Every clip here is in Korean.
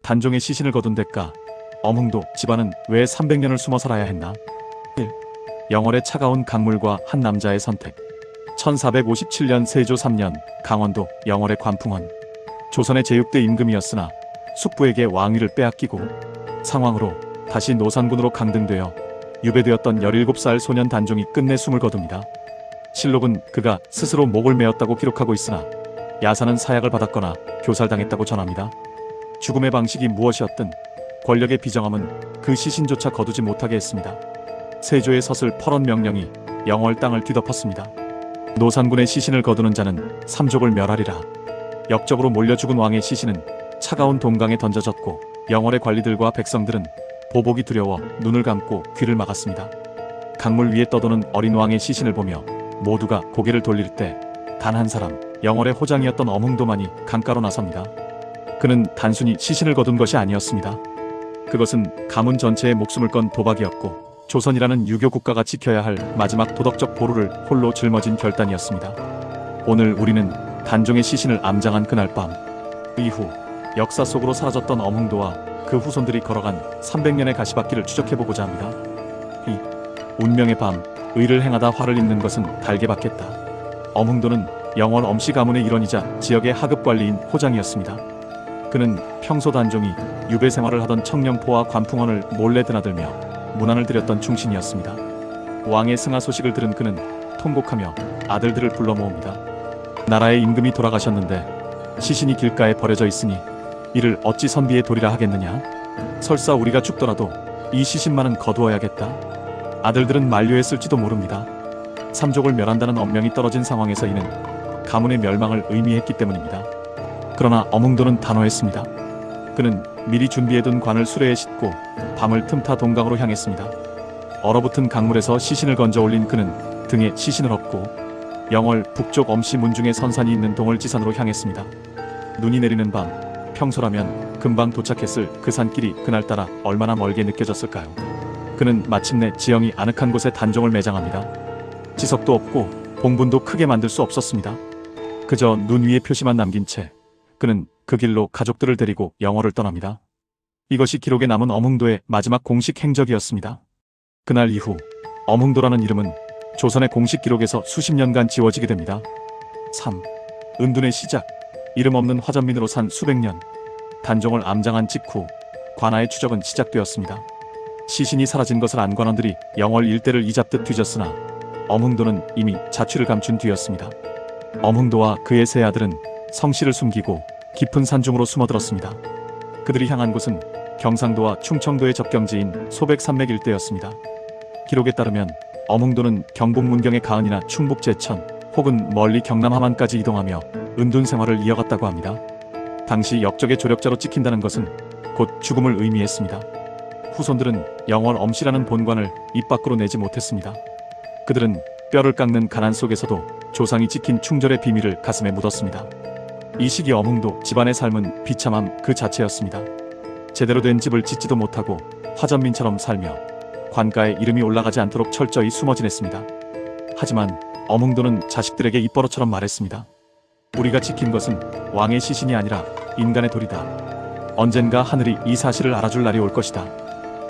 단종의 시신을 거둔 대가 어몽도 집안은 왜 300년을 숨어 살아야 했나? 1. 영월의 차가운 강물과 한 남자의 선택. 1457년 세조 3년 강원도 영월의 관풍원. 조선의 제6대 임금이었으나 숙부에게 왕위를 빼앗기고 상황으로 다시 노산군으로 강등되어 유배되었던 17살 소년 단종이 끝내 숨을 거둡니다. 실록은 그가 스스로 목을 메었다고 기록하고 있으나 야사는 사약을 받았거나 교살당했다고 전합니다. 죽음의 방식이 무엇이었든 권력의 비정함은 그 시신조차 거두지 못하게 했습니다. 세조의 서슬 펄원 명령이 영월 땅을 뒤덮었습니다. 노산군의 시신을 거두는 자는 삼족을 멸하리라. 역적으로 몰려 죽은 왕의 시신은 차가운 동강에 던져졌고 영월의 관리들과 백성들은 보복이 두려워 눈을 감고 귀를 막았습니다. 강물 위에 떠도는 어린 왕의 시신을 보며 모두가 고개를 돌릴 때 단 한 사람, 영월의 호장이었던 어몽도만이 강가로 나섭니다. 그는 단순히 시신을 거둔 것이 아니었습니다. 그것은 가문 전체의 목숨을 건 도박이었고 조선이라는 유교 국가가 지켜야 할 마지막 도덕적 보루를 홀로 짊어진 결단이었습니다. 오늘 우리는 단종의 시신을 암장한 그날 밤 이후 역사 속으로 사라졌던 어몽도와 그 후손들이 걸어간 300년의 가시밭길을 추적해보고자 합니다. 이 운명의 밤, 의를 행하다 화를 입는 것은 달게 받겠다. 어몽도는 영월 엄씨 가문의 일원이자 지역의 하급관리인 호장이었습니다. 그는 평소 단종이 유배 생활을 하던 청령포와 관풍원을 몰래 드나들며 문안을 드렸던 충신이었습니다. 왕의 승하 소식을 들은 그는 통곡하며 아들들을 불러 모읍니다. 나라의 임금이 돌아가셨는데 시신이 길가에 버려져 있으니 이를 어찌 선비에 도리라 하겠느냐? 설사 우리가 죽더라도 이 시신만은 거두어야겠다. 아들들은 만류했을지도 모릅니다. 삼족을 멸한다는 엄명이 떨어진 상황에서 이는 가문의 멸망을 의미했기 때문입니다. 그러나 어몽도는 단호했습니다. 그는 미리 준비해둔 관을 수레에 싣고 밤을 틈타 동강으로 향했습니다. 얼어붙은 강물에서 시신을 건져 올린 그는 등에 시신을 업고 영월 북쪽 엄씨 문중에 선산이 있는 동을 지산으로 향했습니다. 눈이 내리는 밤, 평소라면 금방 도착했을 그 산길이 그날따라 얼마나 멀게 느껴졌을까요? 그는 마침내 지형이 아늑한 곳에 단종을 매장합니다. 지석도 없고 봉분도 크게 만들 수 없었습니다. 그저 눈 위에 표시만 남긴 채 그는 그 길로 가족들을 데리고 영월을 떠납니다. 이것이 기록에 남은 어몽도의 마지막 공식 행적이었습니다. 그날 이후 어몽도라는 이름은 조선의 공식 기록에서 수십 년간 지워지게 됩니다. 3. 은둔의 시작. 이름 없는 화전민으로 산 수백 년. 단종을 암장한 직후 관아의 추적은 시작되었습니다. 시신이 사라진 것을 안 관원들이 영월 일대를 이잡듯 뒤졌으나 어몽도는 이미 자취를 감춘 뒤였습니다. 어몽도와 그의 세 아들은 성씨를 숨기고 깊은 산중으로 숨어들었습니다. 그들이 향한 곳은 경상도와 충청도의 접경지인 소백산맥 일대였습니다. 기록에 따르면 어몽도는 경북 문경의 가은이나 충북 제천 혹은 멀리 경남 함안까지 이동하며 은둔 생활을 이어갔다고 합니다. 당시 역적의 조력자로 찍힌다는 것은 곧 죽음을 의미했습니다. 후손들은 영월 엄씨라는 본관을 입 밖으로 내지 못했습니다. 그들은 뼈를 깎는 가난 속에서도 조상이 지킨 충절의 비밀을 가슴에 묻었습니다. 이 시기 어몽도 집안의 삶은 비참함 그 자체였습니다. 제대로 된 집을 짓지도 못하고 화전민처럼 살며 관가에 이름이 올라가지 않도록 철저히 숨어 지냈습니다. 하지만 어몽도는 자식들에게 입버릇처럼 말했습니다. 우리가 지킨 것은 왕의 시신이 아니라 인간의 돌이다. 언젠가 하늘이 이 사실을 알아줄 날이 올 것이다.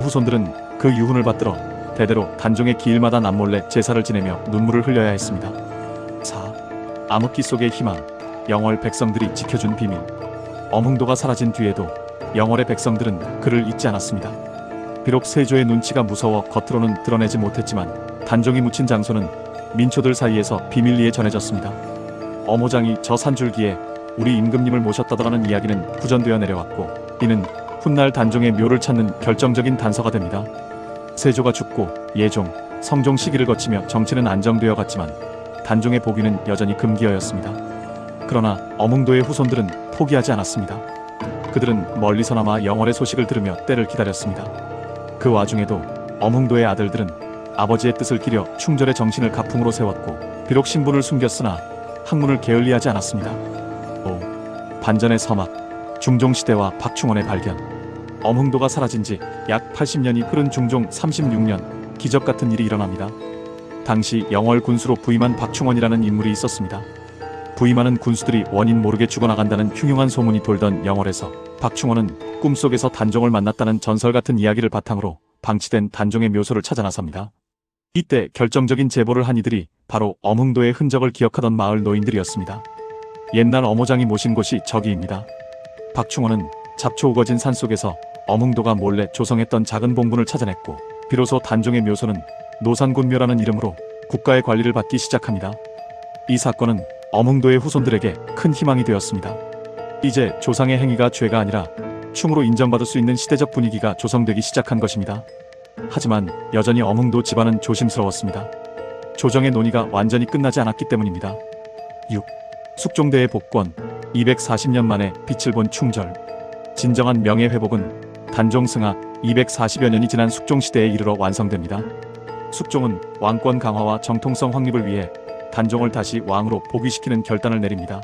후손들은 그 유훈을 받들어 대대로 단종의 기일마다 남몰래 제사를 지내며 눈물을 흘려야 했습니다. 4. 암흑기 속의 희망. 영월 백성들이 지켜준 비밀. 어몽도가 사라진 뒤에도 영월의 백성들은 그를 잊지 않았습니다. 비록 세조의 눈치가 무서워 겉으로는 드러내지 못했지만 단종이 묻힌 장소는 민초들 사이에서 비밀리에 전해졌습니다. 어모장이 저 산줄기에 우리 임금님을 모셨다더라는 이야기는 후전되어 내려왔고 이는 훗날 단종의 묘를 찾는 결정적인 단서가 됩니다. 세조가 죽고 예종, 성종 시기를 거치며 정치는 안정되어 갔지만 단종의 복위는 여전히 금기어였습니다. 그러나 어몽도의 후손들은 포기하지 않았습니다. 그들은 멀리서나마 영월의 소식을 들으며 때를 기다렸습니다. 그 와중에도 어몽도의 아들들은 아버지의 뜻을 기려 충절의 정신을 가풍으로 세웠고 비록 신분을 숨겼으나 학문을 게을리하지 않았습니다. 5. 반전의 서막. 중종시대와 박충원의 발견. 어몽도가 사라진 지 약 80년이 흐른 중종 36년 기적 같은 일이 일어납니다. 당시 영월 군수로 부임한 박충원이라는 인물이 있었습니다. 부임하는 군수들이 원인 모르게 죽어나간다는 흉흉한 소문이 돌던 영월에서 박충원은 꿈속에서 단종을 만났다는 전설 같은 이야기를 바탕으로 방치된 단종의 묘소를 찾아 나섭니다. 이때 결정적인 제보를 한 이들이 바로 엄흥도의 흔적을 기억하던 마을 노인들이었습니다. 옛날 어모장이 모신 곳이 저기입니다. 박충원은 잡초 우거진 산속에서 엄흥도가 몰래 조성했던 작은 봉분을 찾아냈고 비로소 단종의 묘소는 노산군묘라는 이름으로 국가의 관리를 받기 시작합니다. 이 사건은 엄흥도의 후손들에게 큰 희망이 되었습니다. 이제 조상의 행위가 죄가 아니라 충으로 인정받을 수 있는 시대적 분위기가 조성되기 시작한 것입니다. 하지만 여전히 엄흥도 집안은 조심스러웠습니다. 조정의 논의가 완전히 끝나지 않았기 때문입니다. 6. 숙종대의 복권 240년 만에 빛을 본 충절. 진정한 명예회복은 단종 승하 240여 년이 지난 숙종시대에 이르러 완성됩니다. 숙종은 왕권 강화와 정통성 확립을 위해 단종을 다시 왕으로 복위시키는 결단을 내립니다.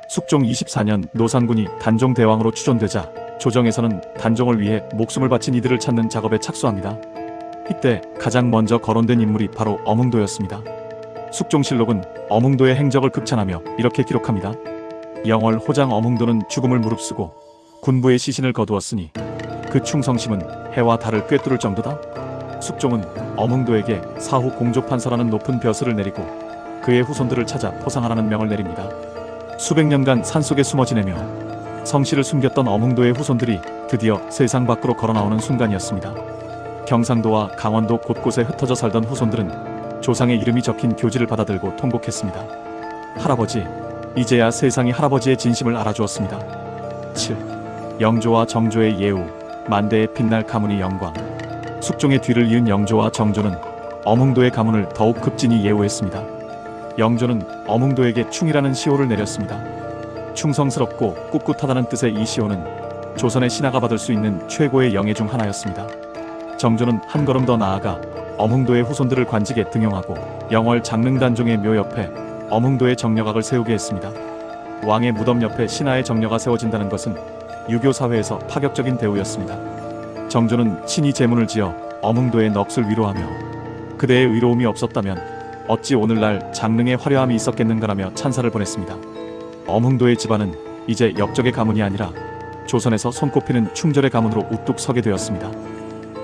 숙종 24년 노산군이 단종 대왕으로 추존되자 조정에서는 단종을 위해 목숨을 바친 이들을 찾는 작업에 착수합니다. 이때 가장 먼저 거론된 인물이 바로 엄흥도였습니다. 숙종실록은 엄흥도의 행적을 극찬하며 이렇게 기록합니다. 영월 호장 엄흥도는 죽음을 무릅쓰고 군부의 시신을 거두었으니 그 충성심은 해와 달을 꿰뚫을 정도다. 숙종은 엄흥도에게 사후 공조판서라는 높은 벼슬을 내리고 그의 후손들을 찾아 포상하라는 명을 내립니다. 수백 년간 산속에 숨어 지내며 성실을 숨겼던 엄흥도의 후손들이 드디어 세상 밖으로 걸어나오는 순간이었습니다. 경상도와 강원도 곳곳에 흩어져 살던 후손들은 조상의 이름이 적힌 교지를 받아들고 통곡했습니다. 할아버지, 이제야 세상이 할아버지의 진심을 알아주었습니다. 7. 영조와 정조의 예우, 만대의 빛날 가문의 영광. 숙종의 뒤를 이은 영조와 정조는 엄흥도의 가문을 더욱 급진히 예우했습니다. 영조는 엄흥도에게 충이라는 시호를 내렸습니다. 충성스럽고 꿋꿋하다는 뜻의 이 시호는 조선의 신하가 받을 수 있는 최고의 영예 중 하나였습니다. 정조는 한 걸음 더 나아가 엄흥도의 후손들을 관직에 등용하고 영월 장릉단종의 묘 옆에 엄흥도의 정력악을 세우게 했습니다. 왕의 무덤 옆에 신하의 정력가 세워진다는 것은 유교 사회에서 파격적인 대우였습니다. 정조는 친히 제문을 지어 엄흥도의 넋을 위로하며 그대의 의로움이 없었다면 어찌 오늘날 장릉의 화려함이 있었겠는가라며 찬사를 보냈습니다. 엄흥도의 집안은 이제 역적의 가문이 아니라 조선에서 손꼽히는 충절의 가문으로 우뚝 서게 되었습니다.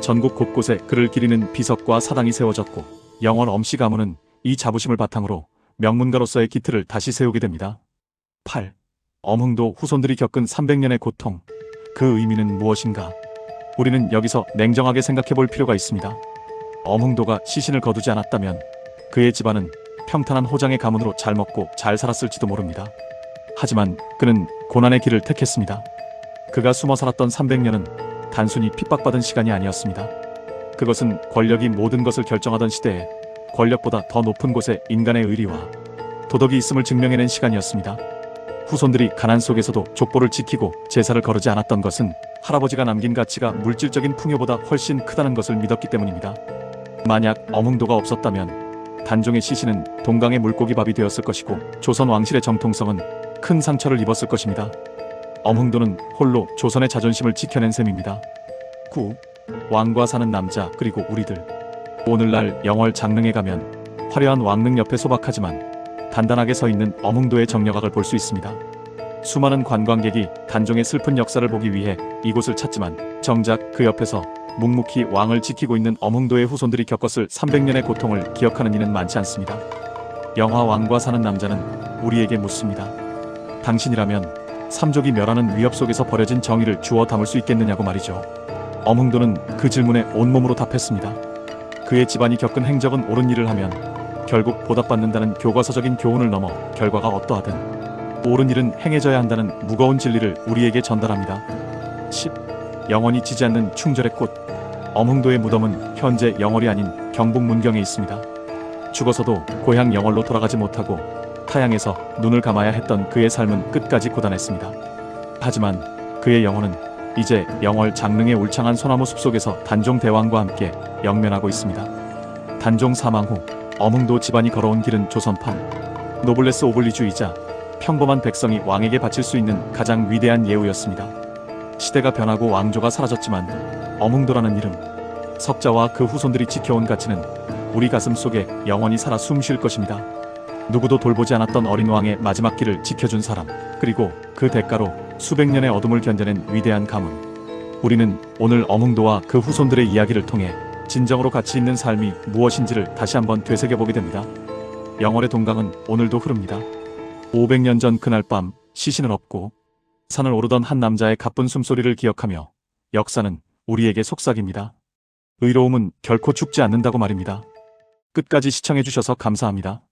전국 곳곳에 그를 기리는 비석과 사당이 세워졌고 영월 엄씨 가문은 이 자부심을 바탕으로 명문가로서의 기틀을 다시 세우게 됩니다. 8. 엄흥도 후손들이 겪은 300년의 고통. 그 의미는 무엇인가? 우리는 여기서 냉정하게 생각해 볼 필요가 있습니다. 엄흥도가 시신을 거두지 않았다면 그의 집안은 평탄한 호장의 가문으로 잘 먹고 잘 살았을지도 모릅니다. 하지만 그는 고난의 길을 택했습니다. 그가 숨어 살았던 300년은 단순히 핍박받은 시간이 아니었습니다. 그것은 권력이 모든 것을 결정하던 시대에 권력보다 더 높은 곳에 인간의 의리와 도덕이 있음을 증명해낸 시간이었습니다. 후손들이 가난 속에서도 족보를 지키고 제사를 거르지 않았던 것은 할아버지가 남긴 가치가 물질적인 풍요보다 훨씬 크다는 것을 믿었기 때문입니다. 만약 엄흥도가 없었다면 단종의 시신은 동강의 물고기밥이 되었을 것이고 조선 왕실의 정통성은 큰 상처를 입었을 것입니다. 엄흥도는 홀로 조선의 자존심을 지켜낸 셈입니다. 9. 왕과 사는 남자 그리고 우리들. 오늘날 영월 장릉에 가면 화려한 왕릉 옆에 소박하지만 단단하게 서 있는 엄흥도의 정력악을 볼 수 있습니다. 수많은 관광객이 단종의 슬픈 역사를 보기 위해 이곳을 찾지만 정작 그 옆에서 묵묵히 왕을 지키고 있는 엄흥도의 후손들이 겪었을 300년의 고통을 기억하는 이는 많지 않습니다. 영화 왕과 사는 남자는 우리에게 묻습니다. 당신이라면 삼족이 멸하는 위협 속에서 버려진 정의를 주워 담을 수 있겠느냐고 말이죠. 엄흥도는 그 질문에 온몸으로 답했습니다. 그의 집안이 겪은 행적은 옳은 일을 하면 결국 보답받는다는 교과서적인 교훈을 넘어 결과가 어떠하든 옳은 일은 행해져야 한다는 무거운 진리를 우리에게 전달합니다. 10. 영원히 지지 않는 충절의 꽃. 엄흥도의 무덤은 현재 영월이 아닌 경북 문경에 있습니다. 죽어서도 고향 영월로 돌아가지 못하고 타향에서 눈을 감아야 했던 그의 삶은 끝까지 고단했습니다. 하지만 그의 영혼은 이제 영월 장릉의 울창한 소나무 숲속에서 단종 대왕과 함께 영면하고 있습니다. 단종 사망 후 엄흥도 집안이 걸어온 길은 조선판 노블레스 오블리주의자 평범한 백성이 왕에게 바칠 수 있는 가장 위대한 예우였습니다. 시대가 변하고 왕조가 사라졌지만 엄흥도라는 이름, 석자와 그 후손들이 지켜온 가치는 우리 가슴 속에 영원히 살아 숨 쉴 것입니다. 누구도 돌보지 않았던 어린 왕의 마지막 길을 지켜준 사람, 그리고 그 대가로 수백 년의 어둠을 견뎌낸 위대한 가문. 우리는 오늘 어몽도와 그 후손들의 이야기를 통해 진정으로 가치 있는 삶이 무엇인지를 다시 한번 되새겨보게 됩니다. 영월의 동강은 오늘도 흐릅니다. 500년 전 그날 밤 시신은 없고 산을 오르던 한 남자의 가쁜 숨소리를 기억하며 역사는 우리에게 속삭입니다. 의로움은 결코 죽지 않는다고 말입니다. 끝까지 시청해주셔서 감사합니다.